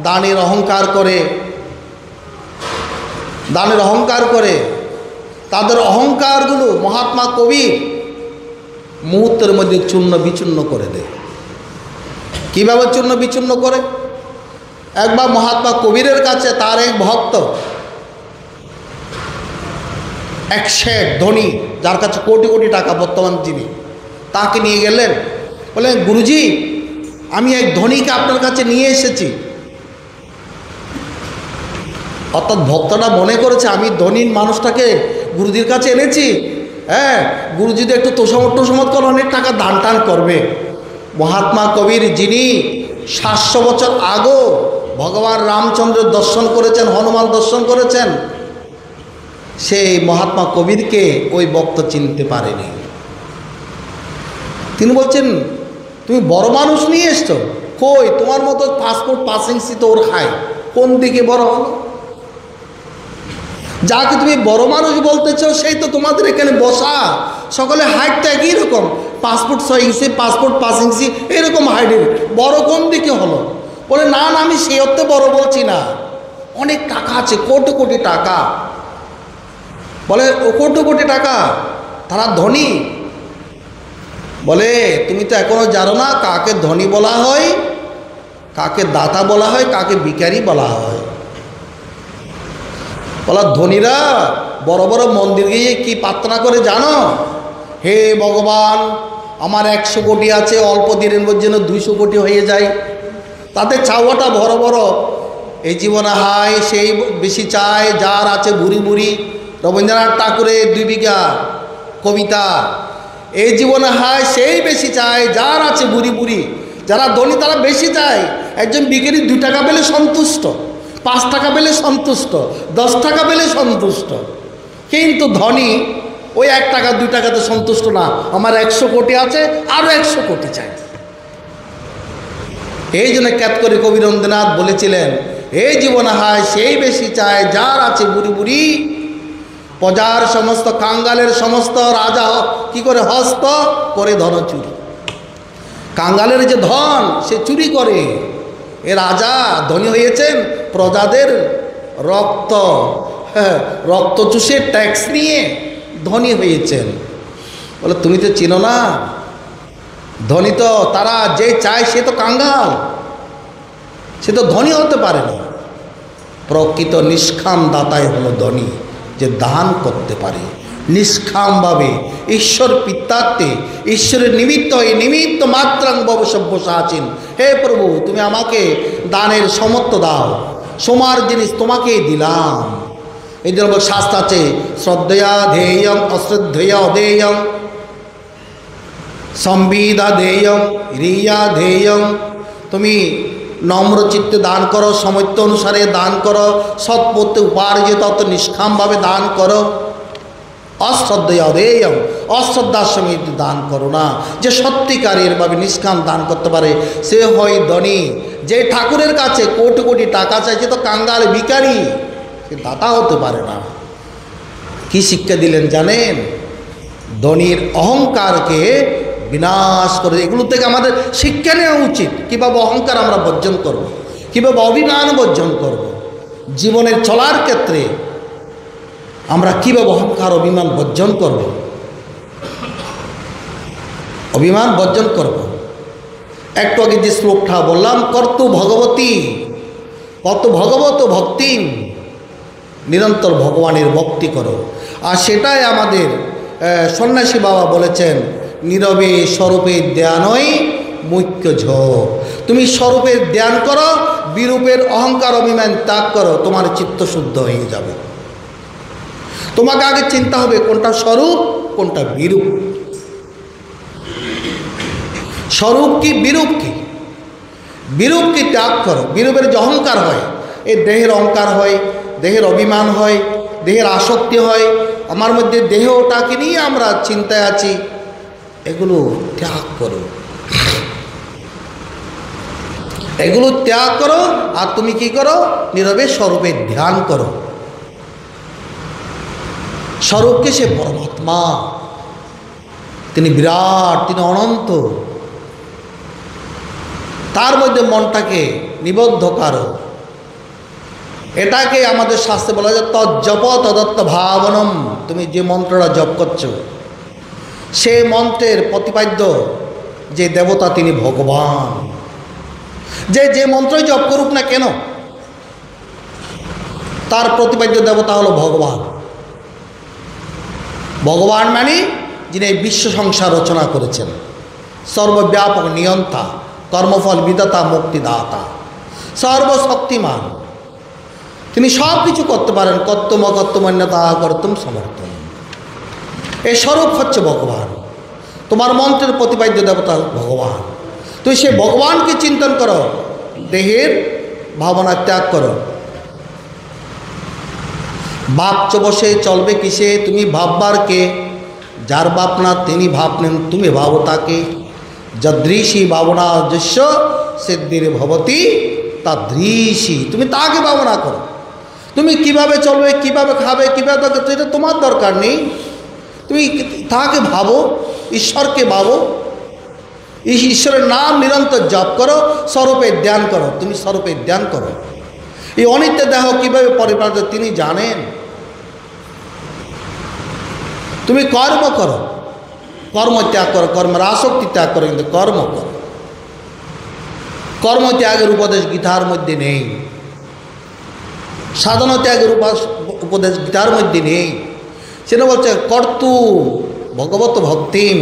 দানের অহংকার করে, দানের অহংকার করে, তাদের অহংকারগুলো মহাত্মা কবির মুহূর্তের মধ্যে চূর্ণ বিচূর্ণ করে দেয়। কীভাবে চূর্ণ বিচূর্ণ করে? একবার মহাত্মা কবিরের কাছে তার এক ভক্ত, এক শেঠ ধনী, যার কাছে কোটি কোটি টাকা বর্তমান যিনি, তাকে নিয়ে গেলেন। বললেন, গুরুজি আমি এক ধনীকে আপনার কাছে নিয়ে এসেছি। অর্থাৎ ভক্তটা মনে করেছে আমি ধনী মানুষটাকে গুরুজির কাছে এনেছি, হ্যাঁ গুরু যদি একটু তোষামত করে অনেক টাকা দান টান করবে। মহাত্মা কবির যিনি 700 বছর আগেও ভগবান রামচন্দ্রের দর্শন করেছেন, হনুমান দর্শন করেছেন, সেই মহাত্মা কবিরকে ওই ভক্ত চিনতে পারেনি। তিনি বলছেন, তুমি বড় মানুষ নিয়ে এসছো, কই তোমার মতো পাসপোর্ট পাসিং সি তো ওর খায়, কোন দিকে বড় হলো? যাকে তুমি বড় মানুষ বলতেছ সেই তো তোমাদের এখানে বসা, সকলে হাইটটা একই রকম, পাসপোর্ট 6 ইঞ্চি, পাসপোর্ট 5 ইঞ্চি, এরকম হাইটের, বড় কোন দিকে হলো? বলে না না, আমি সে অর্থে বড় বলছি না, অনেক টাকা আছে, কোটি কোটি টাকা। বলে ও কোটি কোটি টাকা, তারা ধনী। বলে তুমি তো এখনো জানো না কাকে ধনী বলা হয়, কাকে দাতা বলা হয়, কাকে ভিখারি বলা হয়। বলা ধনীরা বড় বড় মন্দির গিয়ে কি প্রার্থনা করে জানো? হে ভগবান, আমার 100 কোটি আছে, অল্প দিনের মধ্যে যেন 200 কোটি হয়ে যায়। তাদের চাওয়াটা বড় বড়। এই জীবনে হায় সেই বেশি চায় যার আছে বুড়ি বুড়ি। রবীন্দ্রনাথ ঠাকুরের 2 বিঘা কবিতা। এই জীবনে হায় সেই বেশি চায় যার আছে বুড়ি বুড়ি। যারা ধনী তারা বেশি চায়। একজন ভিখারি 2 টাকা পেলে সন্তুষ্ট, 5 টাকা পেলে সন্তুষ্ট, 10 টাকা পেলে সন্তুষ্ট। কিন্তু ধনী ওই 1 টাকা 2 টাকাতে সন্তুষ্ট না, আমার 100 কোটি আছে, আরও 100 কোটি চাই। এই জন্য ক্যাতকরি কবি রবীন্দ্রনাথ বলেছিলেন, এই জীবনে হায় সেই বেশি চায় যার আছে বুড়ি বুড়ি। প্রজার সমস্ত কাঙ্গালের সমস্ত রাজা কি করে হস্ত করে ধন চুরি। কাঙ্গালের যে ধন সে চুরি করে। এ রাজা ধনী হয়েছেন প্রজাদের রক্ত চুষে ট্যাক্স নিয়ে ধনী হয়েছেন। বলে তুমি তো চিনো না, ধনী তো তারা যে চায় সে তো কাঙ্গাল, সে তো ধনী হতে পারে না। প্রকৃত নিষ্কাম দাতাই হলো ধনী, যে দান করতে পারে নিষ্কামভাবে ঈশ্বর পিতার্থে, ঈশ্বরের নিমিত্ত এই নিমিত্ত মাত্রাং ভবসভ্যসা আছেন। হে প্রভু, তুমি আমাকে দানের সমর্থ দাও, সোমার জিনিস তোমাকেই দিলাম। এই জন্য শাস্ত্র আছে, শ্রদ্ধয়া ধেয়ং অশ্রদ্ধয়া অধেয়ং, সম্বিদা ধেয়ং রিয়া ধেয়ং। তুমি নম্র চিত্তে দান করো, সমর্থ অনুসারে দান করো, সৎপথে উপার্জিত অত নিষ্কামভাবে দান করো। অশ্রদ্ধয়া অধেয়ং, অশ্রদ্ধার সমেত দান করো না। যে সত্যিকারের ভাবে নিষ্কাম দান করতে পারে সে হয় ধনী। যে ঠাকুরের কাছে কোটি কোটি টাকা চাইছে তো কাঙ্গাল ভিখারি, সে দাতা হতে পারে না। কি শিক্ষা দিলেন জানেন? ধনীর অহংকারকে বিনাশ করে। এগুলো থেকে আমাদের শিক্ষা নেওয়া উচিত, কীভাবে অহংকার আমরা বর্জন করব, কীভাবে অভিমান বর্জন করব। জীবনের চলার ক্ষেত্রে আমরা কীভাবে অহংকার অভিমান বর্জন করব, অভিমান বর্জন করব। একটু আগে যে শ্লোকটা বললাম, কর্ত ভগবতী, কত ভগবত ভক্তি, নিরন্তর ভগবানের ভক্তি করো। আর সেটাই আমাদের সন্ন্যাসী বাবা বলেছেন, নীরবে স্বরূপের ধ্যানই মুখ্য ঝোঁক। তুমি স্বরূপের ধ্যান করো, বিরূপের অহংকার অভিমান ত্যাগ করো, তোমার চিত্ত শুদ্ধ হয়ে যাবে। তোমাকে আগে চিন্তা হবে কোনটা স্বরূপ কোনটা বিরূপ। স্বরূপ কি বিরূপ কি? বিরূপ কি ত্যাগ করো। বিরূপের যে অহংকার হয়, এই দেহের অহংকার হয়, দেহের অভিমান হয়, দেহের আসক্তি হয়, আমার মধ্যে দেহটাকে নিয়ে আমরা চিন্তায় আছি, এগুলো ত্যাগ করো, এগুলো ত্যাগ করো। আর তুমি কি করো? নীরবে স্বরূপের ধ্যান করো। স্বরূপকে সে পরমাত্মা, তিনি বিরাট, তিনি অনন্ত। তার মধ্যে মনটাকে নিবদ্ধ করো। এটাকে আমাদের শাস্ত্রে বলা যায় তজ্জপ তদত্ত ভাবনম। তুমি যে মন্ত্রটা জপ করছো সে মন্ত্রের প্রতিপাদ্য যে দেবতা তিনি ভগবান। যে মন্ত্রই জপ করুক না কেন তার প্রতিপাদ্য দেবতা হলো ভগবান। ভগবান মানে যিনি এই বিশ্ব সংসার রচনা করেছেন, সর্বব্যাপক নিয়ন্তা, কর্মফল বিদাতা, মুক্তিদাতা, সর্বশক্তিমান। তিনি সব কিছু করতে পারেন। কর্তম কর্তমান্যতা কর্তম সমর্থন। এই স্বরূপ হচ্ছে ভগবান। তোমার মন্ত্রের প্রতিপাদ্য দেবতা ভগবান। তুই সে ভগবানকে চিন্তন করো, দেহের ভাবনা ত্যাগ করো। ভাবছ বসে চলবে কিসে, তুমি ভাববার কে? যার ভাবনা তিনি ভাবনেন, তুমি ভাবো তাকে। যদৃশি ভাবনা যস্য সিদ্ধির ভবতি তাদৃশি। তুমি তাকে ভাবনা করো। তুমি কিভাবে চলবে, কিভাবে খাবে, কিভাবে, এটা তোমার দরকার নেই। তুমি তাকে ভাবো, ঈশ্বরকে ভাবো, ঈশ্বরের নাম নিরন্তর জপ করো, স্বরূপের ধ্যান করো। তুমি স্বরূপের ধ্যান করো। এই অনিত্য দেহ কিভাবে পরিপালিত তিনি জানেন। তুমি কর্ম করো, কর্ম ত্যাগ করো, কর্মের আসক্তি ত্যাগ করো, কিন্তু কর্ম করো। কর্ম ত্যাগের উপদেশ গীতার মধ্যে নেই। সাধনা ত্যাগের উপদেশ গীতার মধ্যে নেই। সেটা বলছে কর্তু ভগবত ভক্তিম,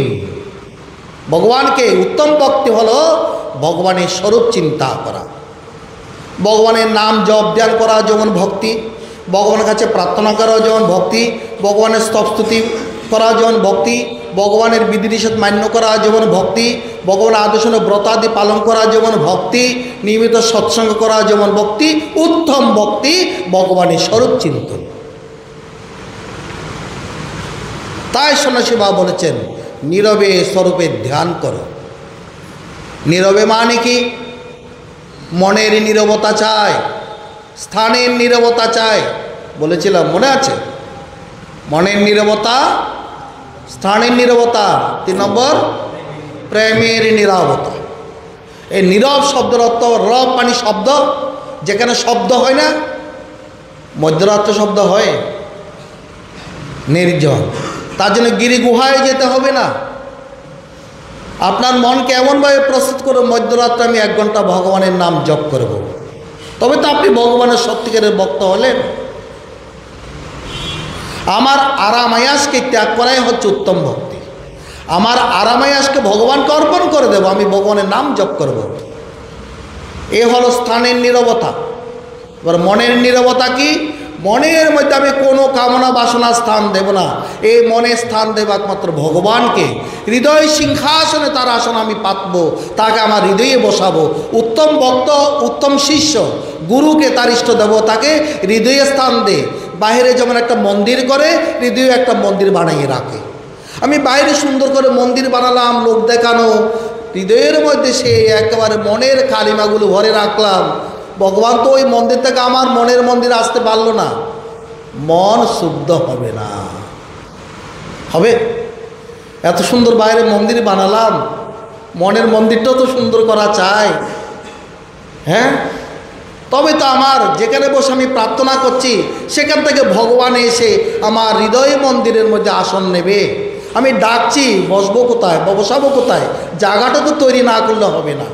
ভগবানকে উত্তম ভক্তি হলো ভগবানের স্বরূপ চিন্তা করা, ভগবানের নাম জপ ধ্যান করা যেমন ভক্তি, ভগবানের কাছে প্রার্থনা করা যেমন ভক্তি, ভগবানের স্তবস্তুতি করা যেমন ভক্তি, ভগবানের বিধিনিষেধ মান্য করা যেমন ভক্তি, ভগবানের আদেশনে ব্রতাদি পালন করা যেমন ভক্তি, নিয়মিত সৎসঙ্গ করা যেমন ভক্তি, উত্তম ভক্তি ভগবানের স্বরূপ চিন্তন। তাই সন্ন্যাসী বাবা বলেছেন নীরবে স্বরূপে ধ্যান করো। নীরবে মানে কি? মনের নীরবতা চাই, স্থানের নীরবতা চাই, বলেছিলাম মনে আছে? মনের নীরবতা, স্থানের নীরবতা, 3 নম্বর প্রেমের নীরবতা। এই নীরব শব্দের অর্থ রব মানে শব্দ, যেখানে শব্দ হয় না, মধ্যরাত্র শব্দ হয়, নির্জন। তার জন্য গিরি গুহায় যেতে হবে না। আপনার মনকে এমনভাবে প্রস্তুত করে মধ্যরাত্রে আমি 1 ঘন্টা ভগবানের নাম জপ করব, তবে তো আপনি ভগবানের সত্যিকারের ভক্ত হলেন। আমার আরামায়াসকে ত্যাগ করাই হচ্ছে উত্তম ভক্তি। আমার আরামায়াসকে ভগবানকে অর্পণ করে দেব, আমি ভগবানের নাম জপ করব। এ হলো স্থানের নীরবতা। এবার মনের নীরবতা কি? মনের মধ্যে আমি কোনো কামনা বাসনা স্থান দেব না। এই মনে স্থান দেব একমাত্র ভগবানকে। হৃদয় সিংহাসনে তার আসন আমি পাতব, তাকে আমার হৃদয়ে বসাবো। উত্তম ভক্ত, উত্তম শিষ্য গুরুকে তার ইষ্ট দেবতাকে হৃদয়ে স্থান দে। বাইরে যেমন একটা মন্দির করে, হৃদয়ে একটা মন্দির বানিয়ে রাখে। আমি বাইরে সুন্দর করে মন্দির বানালাম, লোক দেখানো, হৃদয়ের মধ্যে সে একেবারে মনের কালিমাগুলো ভরে রাখলাম। ভগবান তো ওই মন্দির থেকে আমার মনের মন্দির আসতে পারলো না, মন শুদ্ধ হবে না। হবে? এত সুন্দর বাইরে মন্দির বানালাম, মনের মন্দিরটাও তো সুন্দর করা চাই, হ্যাঁ? তবে তো আমার যেখানে বসে আমি প্রার্থনা করছি সেখান থেকে ভগবান এসে আমার হৃদয় মন্দিরের মধ্যে আসন নেবে। আমি ডাকছি, বসবো কোথায়, বসাবো কোথায়? জায়গাটা তো তৈরি না করলে হবে না।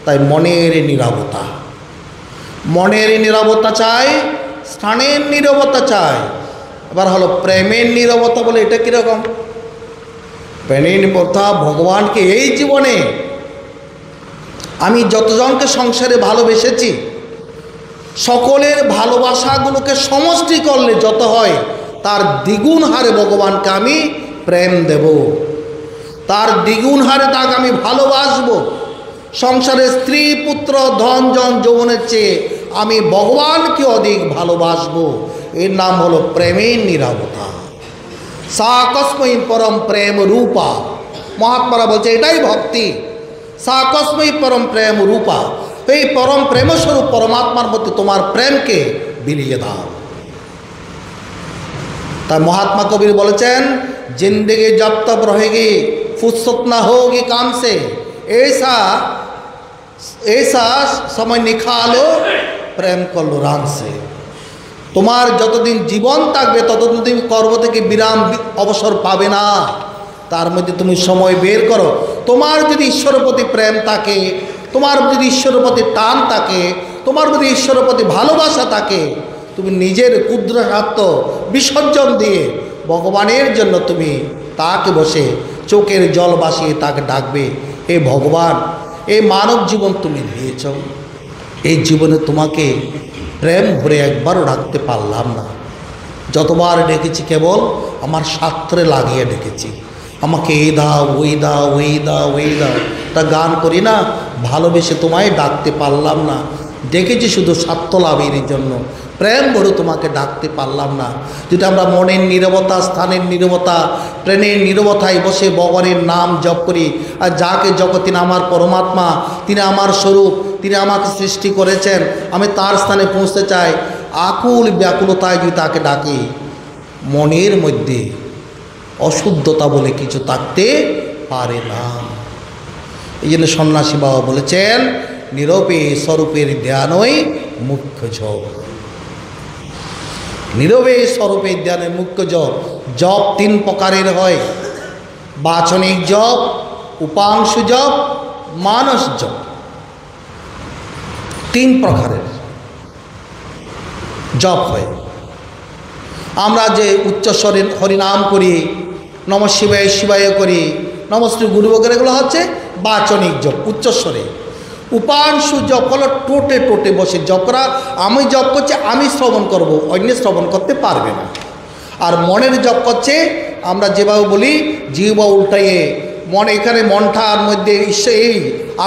তাই মনের নীরবতা, মনের নীরবতা চাই, স্থানের নীরবতা চাই। এবার হলো প্রেমের নীরবতা। বলে এটা কীরকম? প্রেমের নীরবতা ভগবানকে এই জীবনে আমি যতজনকে সংসারে ভালোবেসেছি, সকলের ভালোবাসাগুলোকে সমষ্টি করলে যত হয় তার দ্বিগুণ হারে ভগবানকে আমি প্রেম দেব, তার দ্বিগুণ হারে তাকে আমি ভালোবাসবো। সংসারে স্ত্রী পুত্র ধন জন যৌবনের চেয়ে আমি ভগবানকে অধিক ভালোবাসবো। এর নাম হলো প্রেমের নীরবতা। সা কস্মৈ পরম প্রেম রূপা, মহাত্মারা বলছে এটাই ভক্তি। সা কস্মৈ পরম প্রেম রূপা, এই পরম প্রেমস্বরূপ পরমাত্মার মধ্যে তোমার প্রেমকে বিলিয়ে দাও। তাই মহাত্মা কবির বলেছেন जिंदगी जब तक रहेगी फुर्सत ना होगी काम से, ऐसा ऐसा समय निकालो প্রেম করলো রাগ সে। তোমার যতদিন জীবন থাকবে ততদিন তুমি কর্ম থেকে বিরাম অবসর পাবে না। তার মধ্যে তুমি সময় বের করো। তোমার যদি ঈশ্বরের প্রতি প্রেম থাকে, তোমার যদি ঈশ্বরের প্রতি টান থাকে, তোমার যদি ঈশ্বরের প্রতি ভালোবাসা থাকে, তুমি নিজের ক্ষুদ্র স্বার্থ বিসর্জন দিয়ে ভগবানের জন্য তুমি তাকে বসে চোখের জল বাসিয়ে তাকে ডাকবে, হে ভগবান এই মানব জীবন তুমি দিয়েছ, এই জীবনে তোমাকে প্রেম ভরে একবারও ডাকতে পারলাম না। যতবার ডেকেছি কেবল আমার স্বার্থে লাগিয়ে ডেকেছি, আমাকে এই দাও ওই দাও ওই দাও ওই দাও। তা গান করি না, ভালোবেসে তোমায় ডাকতে পারলাম না, ডেকেছি শুধু স্বার্থ লাভের জন্য, প্রেম ভরে তোমাকে ডাকতে পারলাম না। যদি আমরা মনের নীরবতা, স্থানের নীরবতা, প্রেমের নীরবতায় বসে ভগবানের নাম জপ করি, আর যাকে জপ তিনি আমার পরমাত্মা, তিনি আমার স্বরূপ, তিনি আমাকে সৃষ্টি করেছেন, আমি তার স্থানে পৌঁছতে চাই, আকুল ব্যাকুলতায় যদি তাকে ডাকি, মনের মধ্যে অশুদ্ধতা বলে কিছু থাকতে পারে না। এই জন্য সন্ন্যাসী বাবা বলেছেন নীরবে স্বরূপের ধ্যানই মুখ্য জপ। নীরবে স্বরূপের ধ্যানের মুখ্য জপ। জপ 3 প্রকারের হয়, বাচনিক জপ, উপাংশু জপ, মানস জপ। 3 প্রকারের জপ হয়। আমরা যে উচ্চস্বরে হরিনাম করি, নম শিবায় শিবায় করি, নমশ্রী গুরুবগের, এগুলো হচ্ছে বাচনিক জপ উচ্চস্বরে। উপাংশু জপ হলো টোটে টোটে বসে জপ করা। আমি জপ করছি, আমি শ্রবণ করব, অন্য শ্রবণ করতে পারবে না। আর মনের জপ করছে আমরা যেভাবে বলি জিহ্বা উল্টাইয়ে মন, এখানে মনটার মধ্যে এই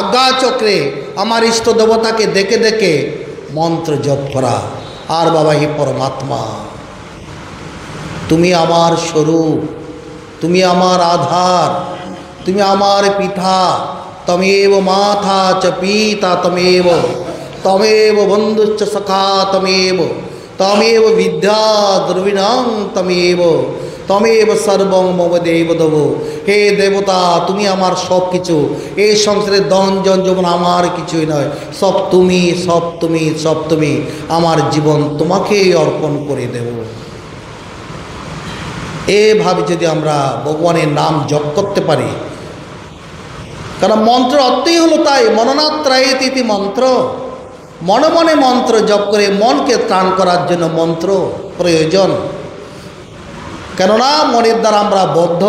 আজ্ঞাচক্রে আমার ইষ্ট দেবতাকে দেখে দেখে মন্ত্র জপ করা। আর বাবা হে পরমাত্মা, তুমি আমার স্বরূপ, তুমি আমার আধার, তুমি আমার পিতা, তমেব মাতা চ পিতা তমেব, তমেব বন্ধুশ্চ সখা তমেব, তমেব বিদ্যা দ্রবিণং তমেব, তমেব সর্বং মম দেবদেব। হে দেবতা, তুমি আমার সব কিছু। এই সংসারে ধন জন জীবন আমার কিছুই নয়, সব তুমি, সব তুমি, সব তুমি। আমার জীবন তোমাকেই অর্পণ করে দেব। এভাবে যদি আমরা ভগবানের নাম জপ করতে পারি, কারণ মন্ত্র অর্থই হলো তাই, মননাত্রায়েতি মন্ত্র। মনে মনে মন্ত্র জপ করে মনকে ত্রাণ করার জন্য মন্ত্র প্রয়োজন। কেননা মনের দ্বারা আমরা বদ্ধ।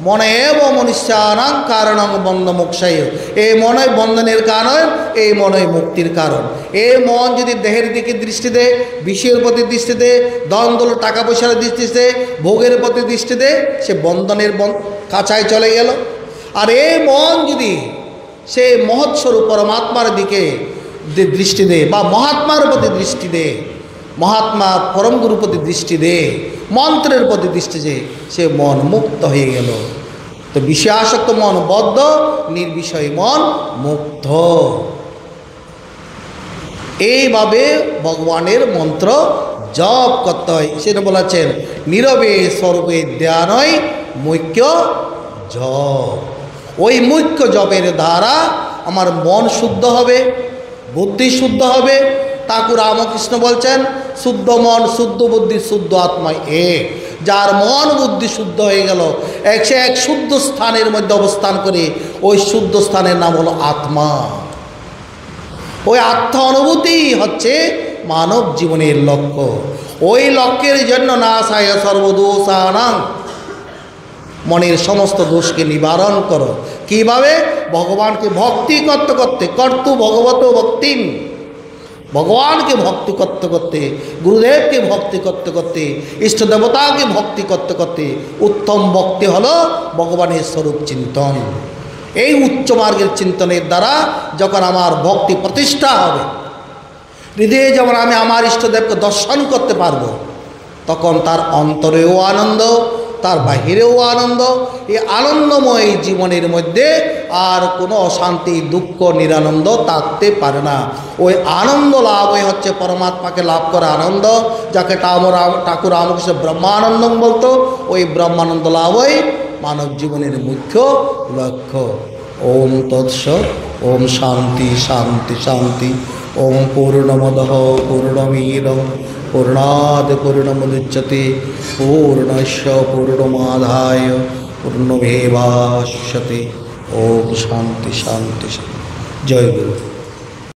মনে এব মনুষ্যানাং কারণং বন্ধ মোক্ষায়। এই মনই বন্ধনের কারণ, এই মনই মুক্তির কারণ। এই মন যদি দেহের দিকে দৃষ্টি দেয়, বিষয়ের প্রতি দৃষ্টি দেয়, দ্বন্দ্ব টাকা পয়সার দৃষ্টি দেয়, ভোগের প্রতি দৃষ্টি দেয়, সে বন্ধনের কাছায় চলে গেল। আর এই মন যদি সে মহৎস্বরূপ পরমাত্মার দিকে দৃষ্টি দেয়, বা মহাত্মার প্রতি দৃষ্টি দেয়, মহাত্মা পরম গুরুর প্রতি দৃষ্টি দেয়, মন্ত্রের প্রতি দৃষ্টি দেয়, সে মন মুক্ত হয়ে গেল। তো বিষয়াসক্ত মন বদ্ধ, নির্বিষয় মন মুক্ত। এইভাবে ভগবানের মন্ত্র জপ করতে হয়। সেটা বলেছেন নীরবে স্বরূপে ধ্যানই মুখ্য জপ। ওই মুখ্য জপের দ্বারা আমার মন শুদ্ধ হবে, বুদ্ধি শুদ্ধ হবে। ঠাকুর রামকৃষ্ণ বলছেন শুদ্ধ মন, শুদ্ধ বুদ্ধি, শুদ্ধ আত্মা এক। যার মন বুদ্ধি শুদ্ধ হয়ে গেল, সে এক শুদ্ধ স্থানের মধ্যে অবস্থান করে, ওই শুদ্ধ স্থানের নাম হলো আত্মা। ওই আত্মা অনুভূতি হচ্ছে মানব জীবনের লক্ষ্য। ওই লক্ষ্যের জন্য নাশায় সর্বদোষানাং, মনের সমস্ত দোষকে নিবারণ করো। কিভাবে? ভগবানকে ভক্তি করতে করতে, কর্তু ভগবত ভক্তি, ভগবানকে ভক্তি করতে করতে, গুরুদেবকে ভক্তি করতে করতে, ইষ্ট দেবতাকে ভক্তি করতে করতে, উত্তম ভক্তি হলো ভগবানের স্বরূপ চিন্তন। এই উচ্চ মার্গের চিন্তনের দ্বারা যখন আমার ভক্তি প্রতিষ্ঠা হবে, হৃদয়ে যেমন আমি আমার ইষ্টদেবকে দর্শন করতে পারবো, তখন তার অন্তরেও আনন্দ, তার বাহিরেও আনন্দ। এই আনন্দময় জীবনের মধ্যে আর কোনো অশান্তি, দুঃখ, নিরানন্দ থাকতে পারে না। ওই আনন্দ লাভই হচ্ছে পরমাত্মাকে লাভ করা আনন্দ, যাকে ঠাকুর রামকৃষ্ণ ব্রহ্মানন্দম বলতো। ওই ব্রহ্মানন্দ লাভই মানব জীবনের মুখ্য লক্ষ্য। ওম তৎসৎ। ওম শান্তি শান্তি শান্তি। ওম পূর্ণমদঃ পূর্ণমিদং পূর্ণাদ পূর্ণমুদচ্যতে পূর্ণস্য পূর্ণমাদায় পূর্ণমেবাস্যতে। ওম শান্তি শান্তি। জয় গুরু।